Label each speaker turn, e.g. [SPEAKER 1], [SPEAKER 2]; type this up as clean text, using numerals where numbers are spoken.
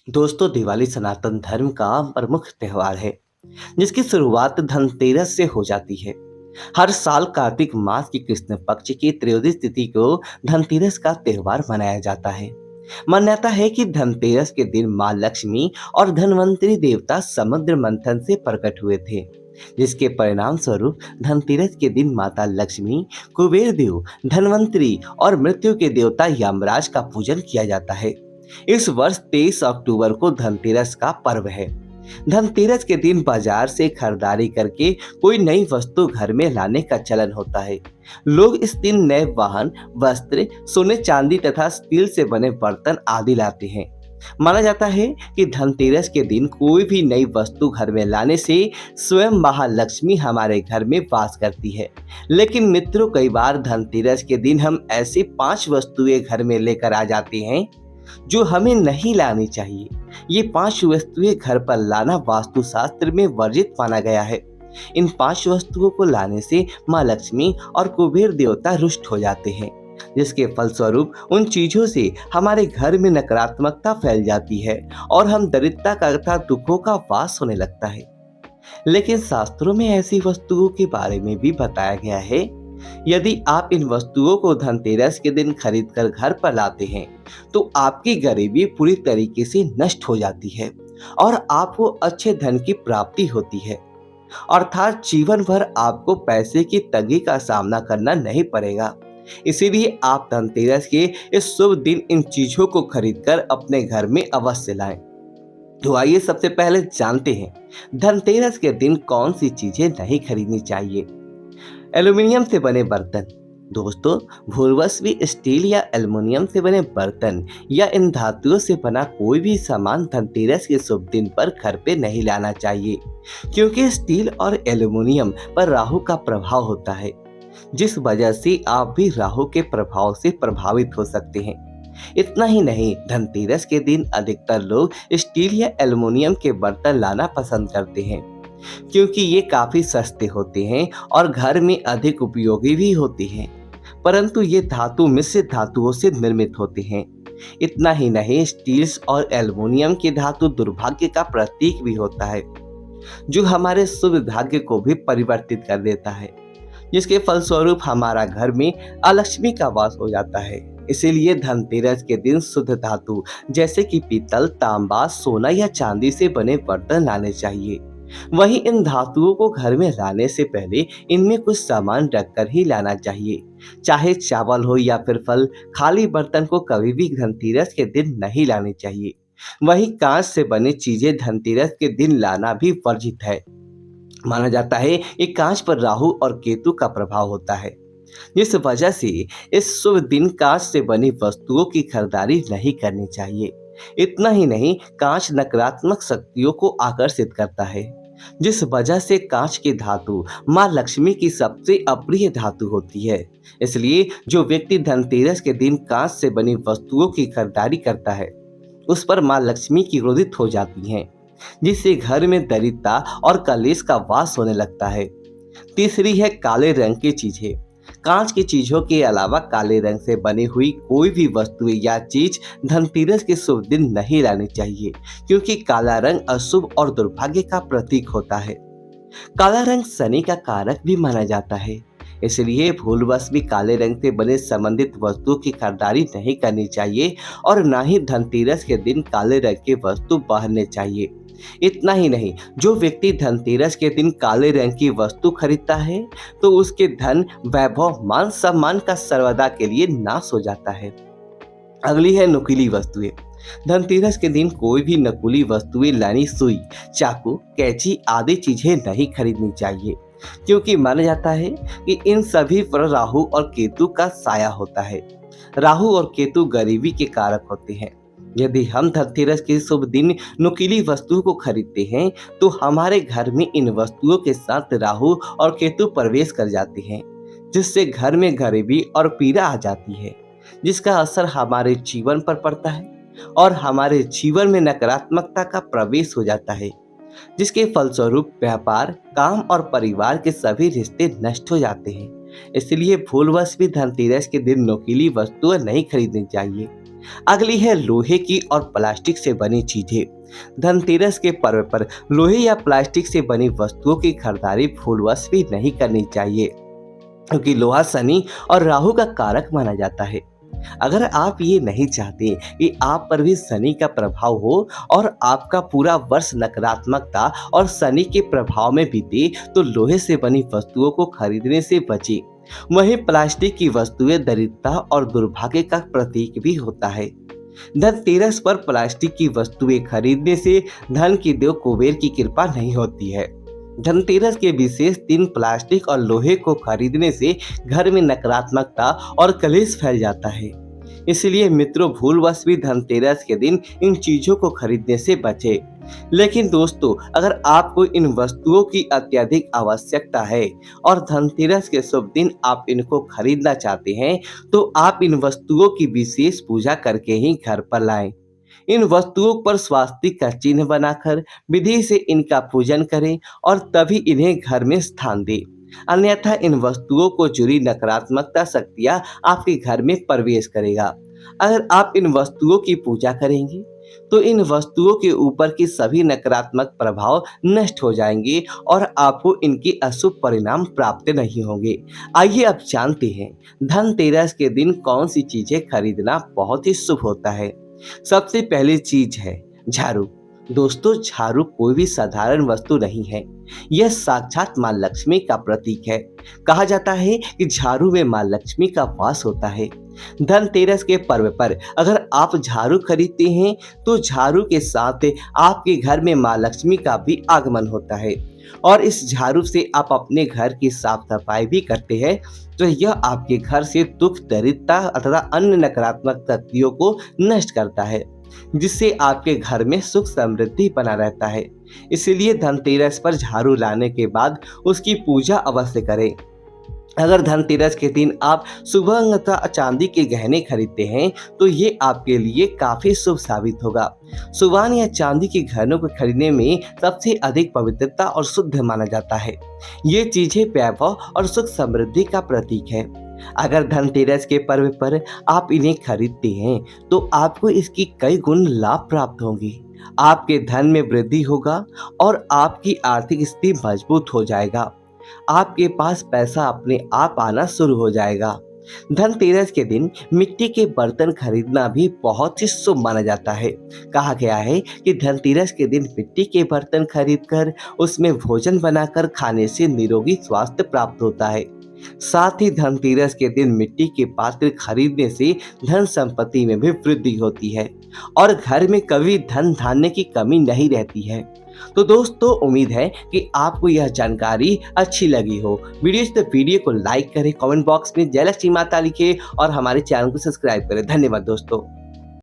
[SPEAKER 1] दोस्तों, दिवाली सनातन धर्म का प्रमुख त्योहार है जिसकी शुरुआत धनतेरस से हो जाती है। हर साल कार्तिक मास की कृष्ण पक्ष की त्रयोदशी तिथि को धनतेरस का त्योहार मनाया जाता है। मान्यता है कि धनतेरस के दिन मां लक्ष्मी और धनवंतरी देवता समुद्र मंथन से प्रकट हुए थे, जिसके परिणाम स्वरूप धनतेरस के दिन माता लक्ष्मी, कुबेर देव, धनवंतरी और मृत्यु के देवता यमराज का पूजन किया जाता है। इस वर्ष 23 अक्टूबर को धनतेरस का पर्व है। धनतेरस के दिन बाजार से खरीदारी करके कोई नई वस्तु घर में लाने का चलन होता है। लोग इस दिन नए वाहन, वस्त्र, सोने चांदी तथा स्टील से बने बर्तन आदि लाते हैं। माना जाता है कि धनतेरस के दिन कोई भी नई वस्तु घर में लाने से स्वयं महालक्ष्मी हमारे घर में वास करती है। लेकिन मित्रों, कई बार धनतेरस के दिन हम ऐसी 5 वस्तुएं घर में लेकर आ जाते हैं जो हमें नहीं लानी चाहिए। ये 5 वस्तुएं घर पर लाना वास्तुशास्त्र में वर्जित माना गया है। इन 5 वस्तुओं को लाने से माँ लक्ष्मी और कुबेर देवता रुष्ट हो जाते हैं, जिसके फलस्वरूप उन चीजों से हमारे घर में नकारात्मकता फैल जाती है और हम दरिद्रता का तथा दुखों का वास होने लगता है। लेकिन शास्त्रों में ऐसी वस्तुओं के बारे में भी बताया गया है। यदि आप इन वस्तुओं को धनतेरस के दिन खरीद कर घर पर लाते हैं तो आपकी गरीबी पूरी तरीके से नष्ट हो जाती है और आपको अच्छे धन की प्राप्ति होती है। अर्थात जीवन भर आपको पैसे की तंगी का सामना करना नहीं पड़ेगा। इसीलिए आप धनतेरस के इस शुभ दिन इन चीजों को खरीदकर अपने घर में अवश्य लाएं। तो आइए सबसे पहले जानते हैं धनतेरस के दिन कौन सी चीजें नहीं खरीदनी चाहिए। एल्यूमीनियम से बने बर्तन। दोस्तों, भूलवश भी स्टील या एल्युमिनियम से बने बर्तन या इन धातुओं से बना कोई भी सामान धनतेरस के शुभ दिन पर घर पे नहीं लाना चाहिए, क्योंकि स्टील और एल्युमिनियम पर राहु का प्रभाव होता है, जिस वजह से आप भी राहु के प्रभाव से प्रभावित हो सकते हैं। इतना ही नहीं, धनतेरस के दिन अधिकतर लोग स्टील या एल्युमिनियम के बर्तन लाना पसंद करते हैं, क्योंकि ये काफी सस्ते होते हैं और घर में अधिक उपयोगी भी होते हैं। परंतु ये धातु मिश्रित धातुओं से निर्मित होते हैं। इतना ही नहीं, स्टील और एल्युमिनियम की धातु दुर्भाग्य का प्रतीक भी होता है, जो हमारे शुभ भाग्य को भी परिवर्तित कर देता है, जिसके फलस्वरूप हमारा घर में अलक्ष्मी का वास हो जाता है। इसीलिए धनतेरस के दिन शुद्ध धातु जैसे कि पीतल, तांबा, सोना या चांदी से बने बर्तन लाने चाहिए। वहीं इन धातुओं को घर में लाने से पहले इनमें कुछ सामान रखकर ही लाना चाहिए, चाहे चावल हो या फिर फल। खाली बर्तन को कभी भी धनतेरस के दिन नहीं लाने चाहिए। वहीं कांच से बनी चीजें धनतेरस के दिन लाना भी वर्जित है। माना जाता है कि कांच पर राहु और केतु का प्रभाव होता है, जिस वजह से इस शुभ दिन कांच से बनी वस्तुओं की खरीदारी नहीं करनी चाहिए। इतना ही नहीं, कांच नकारात्मक शक्तियों को आकर्षित करता है, जिस वजह से कांच की धातु मां लक्ष्मी की सबसे अप्रिय धातु होती है। इसलिए जो व्यक्ति धनतेरस के दिन कांच से बनी वस्तुओं की खरीदारी करता है, उस पर मां लक्ष्मी की क्रोधित हो जाती हैं, जिससे घर में दरिद्रता और कलेश का वास होने लगता है। तीसरी है काले रंग की चीजें। कांच की चीजों के अलावा काले रंग से बनी हुई कोई भी वस्तु या चीज धनतेरस के शुभ दिन नहीं लानी चाहिए, क्योंकि काला रंग अशुभ और दुर्भाग्य का प्रतीक होता है। काला रंग शनि का कारक भी माना जाता है। इसलिए भूलवश भी काले रंग से बने संबंधित वस्तुओं की खरीदारी नहीं करनी चाहिए और ना ही धनतेरस के दिन काले रंग की वस्तु पहनने चाहिए। इतना ही नहीं, जो व्यक्ति धनतेरस के दिन काले रंग की वस्तु खरीदता है तो उसके धन, वैभव, मान सम्मान का सर्वदा के लिए नाश हो जाता है। अगली है नुकीली वस्तुएं। धनतेरस के दिन कोई भी नकली वस्तुएं यानी सुई, चाकू, कैंची आदि चीजें नहीं खरीदनी चाहिए, क्योंकि माना जाता है कि इन सभी पर राहु और केतु का साया होता है। राहु और केतु गरीबी के कारक होते हैं। यदि हम धनतेरस के शुभ दिन नुकीली वस्तुओं को खरीदते हैं तो हमारे घर में इन वस्तुओं के साथ राहु और केतु प्रवेश कर जाते हैं, जिससे घर में गरीबी और पीड़ा आ जाती है, जिसका असर हमारे जीवन पर पड़ता है और हमारे जीवन में नकारात्मकता का प्रवेश हो जाता है, जिसके फलस्वरूप व्यापार, काम और परिवार के सभी रिश्ते नष्ट हो जाते हैं। इसलिए भूलवश भी धनतेरस के दिन नुकीली वस्तुएं नहीं खरीदनी चाहिए। अगली है लोहे की और प्लास्टिक से बनी चीजें। धनतेरस के पर्व पर लोहे या प्लास्टिक से बनी वस्तुओं की खरीदारी भूलवश भी नहीं करनी चाहिए, क्योंकि लोहा शनि और राहु का कारक माना जाता है। अगर आप ये नहीं चाहते कि आप पर भी शनि का प्रभाव हो और आपका पूरा वर्ष नकारात्मकता और शनि के प्रभाव में बीते, तो लोहे से बनी वस्तुओं को खरीदने से बचें। वहीं प्लास्टिक की वस्तुएं दरिद्रता और दुर्भाग्य का प्रतीक भी होता है। धनतेरस पर प्लास्टिक की वस्तुएं खरीदने से धन की देव कुबेर की कृपा नहीं होती है। धनतेरस के विशेष दिन प्लास्टिक और लोहे को खरीदने से घर में नकारात्मकता और कलेश फैल जाता है। इसलिए मित्रों, भूलवश भी धनतेरस के दिन इन चीजों को खरीदने से बचें। लेकिन दोस्तों, अगर आपको इन वस्तुओं की अत्यधिक आवश्यकता है और धनतेरस के शुभ दिन आप इनको खरीदना चाहते हैं, तो आप इन वस्तुओं की विशेष पूजा करके ही घर पर लाएं। इन वस्तुओं पर स्वास्तिक का चिन्ह बनाकर विधि से इनका पूजन करें और तभी इन्हें घर में स्थान दें। अन्यथा इन वस्तुओं को जुड़ी नकारात्मकता शक्तियां आपके घर में प्रवेश करेगा। अगर आप इन वस्तुओं की पूजा करेंगे, तो इन वस्तुओं के ऊपर के सभी नकारात्मक प्रभाव नष्ट हो जाएंगे और आपको इनके अशुभ परिणाम प्राप्त नहीं होंगे। आइए अब जानते हैं धनतेरस के दिन कौन सी चीजें खरीदना बहुत ही शुभ होता है। सबसे पहली चीज है झाड़ू। दोस्तों, झाड़ू कोई भी साधारण वस्तु नहीं है, यह साक्षात मां लक्ष्मी का प्रतीक है। कहा जाता है कि झाड़ू में मां लक्ष्मी का वास होता है। धनतेरस के पर्व पर अगर आप झाड़ू खरीदते हैं, तो झाड़ू के साथ आपके घर में मां लक्ष्मी का भी आगमन होता है और इस झाड़ू से आप अपने घर की साफ सफाई भी करते हैं, तो यह आपके घर से दुख, दरिद्रता तथा अन्य नकारात्मक शक्तियों को नष्ट करता है, जिससे आपके घर में सुख समृद्धि बना रहता है। इसलिए धनतेरस पर झाड़ू लाने के बाद उसकी पूजा अवश्य करें। अगर धनतेरस के दिन आप सुवर्ण तथा चांदी के गहने खरीदते हैं, तो ये आपके लिए काफी शुभ साबित होगा। सुवर्ण या चांदी के गहनों को खरीदने में सबसे अधिक पवित्रता और शुद्ध माना जाता है। ये चीजें वैभव और सुख समृद्धि का प्रतीक है। अगर धनतेरस के पर्व पर आप इन्हें खरीदते हैं, तो आपको इसकी कई गुण लाभ प्राप्त होंगे। आपके धन में वृद्धि होगा और आपकी आर्थिक स्थिति मजबूत हो जाएगा। आपके पास पैसा अपने आप आना शुरू हो जाएगा। धनतेरस के दिन मिट्टी के बर्तन खरीदना भी बहुत ही शुभ माना जाता है। कहा गया है कि धनतेरस के दिन मिट्टी के बर्तन खरीदकर उसमें भोजन बनाकर खाने से निरोगी स्वास्थ्य प्राप्त होता है। साथ ही धनतेरस के दिन मिट्टी के पात्र खरीदने से धन संपत्ति में भी वृद्धि होती है और घर में कभी धन धान्य की कमी नहीं रहती है। तो दोस्तों, उम्मीद है कि आपको यह जानकारी अच्छी लगी हो। वीडियो को लाइक करें, कमेंट बॉक्स में जय लक्ष्मी माता लिखें और हमारे चैनल को सब्सक्राइब करें। धन्यवाद दोस्तों।